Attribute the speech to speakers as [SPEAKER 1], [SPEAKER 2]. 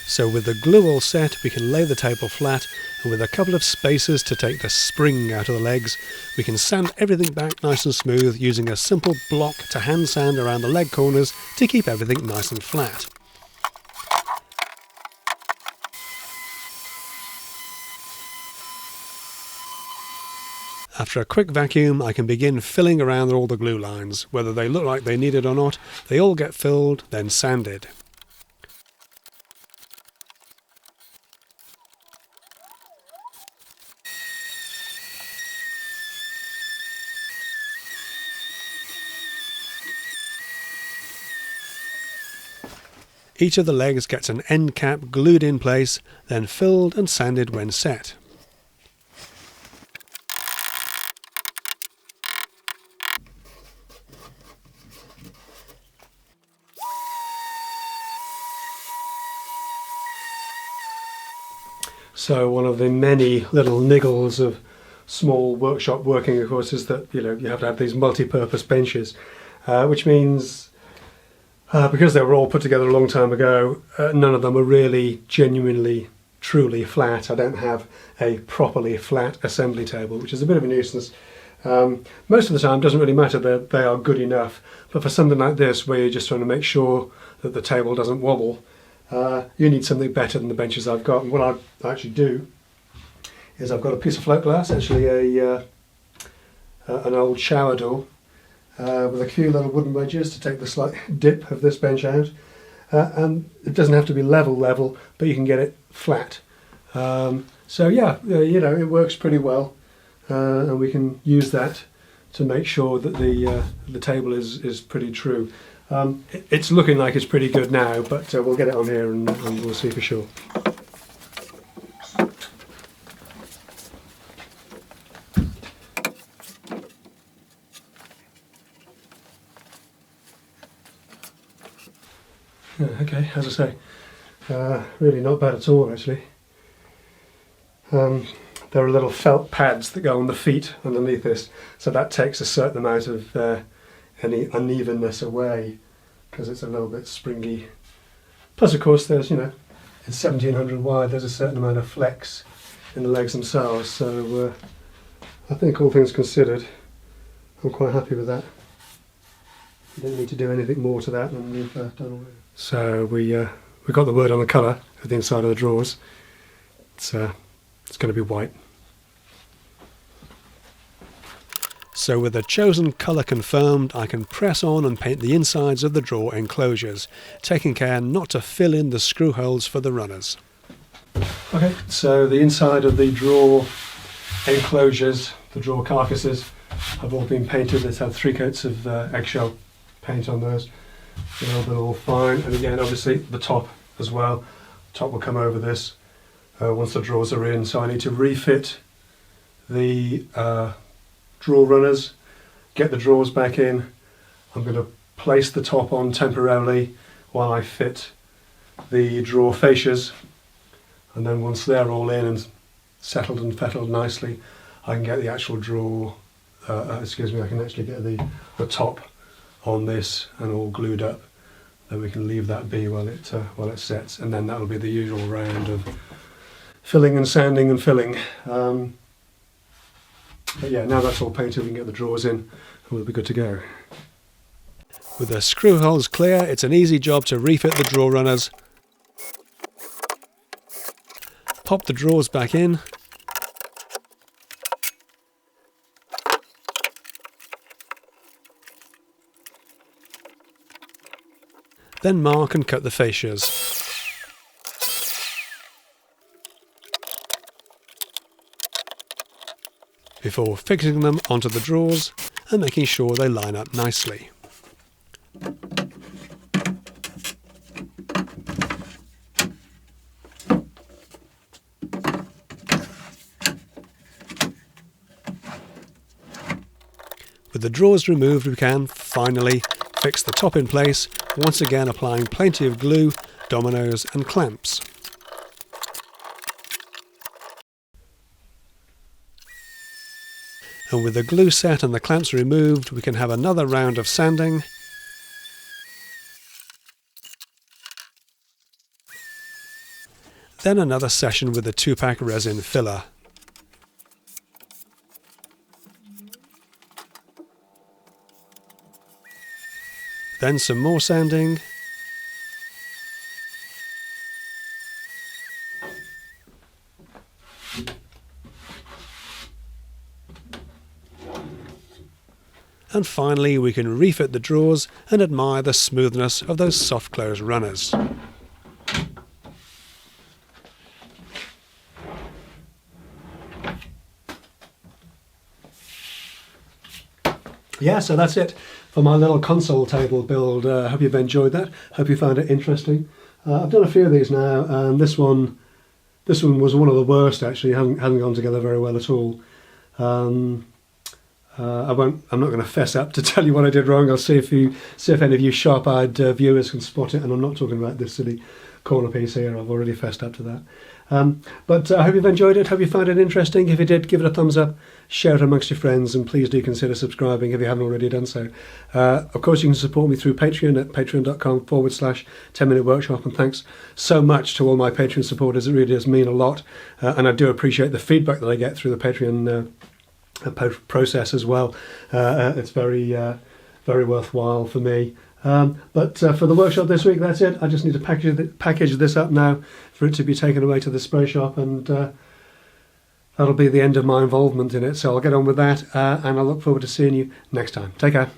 [SPEAKER 1] So with the glue all set, we can lay the table flat, and with a couple of spacers to take the spring out of the legs, we can sand everything back nice and smooth using a simple block to hand sand around the leg corners to keep everything nice and flat. After a quick vacuum, I can begin filling around all the glue lines. Whether they look like they need it or not, they all get filled, then sanded. Each of the legs gets an end cap glued in place, then filled and sanded when set. So one of the many little niggles of small workshop working, of course, is that you have to have these multi-purpose benches, which means because they were all put together a long time ago, none of them are really genuinely, truly flat. I don't have a properly flat assembly table, which is a bit of a nuisance. Most of the time, it doesn't really matter that they are good enough, but for something like this, where you're just trying to make sure that the table doesn't wobble, you need something better than the benches I've got. And what I actually do is I've got a piece of float glass, actually an old shower door, with a few little wooden wedges to take the slight dip of this bench out, and it doesn't have to be level, but you can get it flat. So yeah, it works pretty well, and we can use that to make sure that the table is pretty true. It's looking like it's pretty good now, but we'll get it on here and we'll see for sure. Okay, as I say, really not bad at all actually. There are little felt pads that go on the feet underneath this, so that takes a certain amount of any unevenness away, because it's a little bit springy. Plus of course there's, it's 1700 wide, there's a certain amount of flex in the legs themselves, so I think all things considered, I'm quite happy with that. You don't need to do anything more to that than we've done already. So we got the word on the colour of the inside of the drawers. It's going to be white. So with the chosen colour confirmed, I can press on and paint the insides of the drawer enclosures, taking care not to fill in the screw holes for the runners. Okay, so the inside of the drawer enclosures, the drawer carcasses, have all been painted. It's had 3 coats of eggshell paint on those. They're all fine, and again obviously the top as well. Top will come over this once the drawers are in, so I need to refit the drawer runners, get the drawers back in. I'm going to place the top on temporarily while I fit the drawer fascias, and then once they're all in and settled and fettled nicely, I can get the actual drawer, I can actually get the top on this and all glued up. Then we can leave that be while it sets, and then that'll be the usual round of filling and sanding and filling. But yeah, now that's all painted, we can get the drawers in and we'll be good to go. With the screw holes clear, it's an easy job to refit the drawer runners. Pop the drawers back in. Then mark and cut the fascias. Before fixing them onto the drawers and making sure they line up nicely. With the drawers removed, we can finally fix the top in place, once again applying plenty of glue, dominoes and clamps. And with the glue set and the clamps removed, we can have another round of sanding. Then another session with the 2-pack resin filler. Then some more sanding. And finally we can refit the drawers and admire the smoothness of those soft close runners. Yeah, so that's it for my little console table build. Hope you've enjoyed that. Hope you found it interesting. I've done a few of these now, and this one was one of the worst actually. It hasn't gone together very well at all. I'm not going to fess up to tell you what I did wrong. I'll see if any of you sharp-eyed viewers can spot it, and I'm not talking about this silly corner piece here. I've already fessed up to that. But I hope you've enjoyed it. Hope you found it interesting. If you did, give it a thumbs up, share it amongst your friends, and please do consider subscribing if you haven't already done so. Of course, you can support me through Patreon at patreon.com/10minute workshop, and thanks so much to all my Patreon supporters. It really does mean a lot, and I do appreciate the feedback that I get through the Patreon process as well. It's very worthwhile for me. But for the workshop this week, that's it. I just need to package this up now for it to be taken away to the spray shop, and that'll be the end of my involvement in it. So I'll get on with that, and I look forward to seeing you next time. Take care.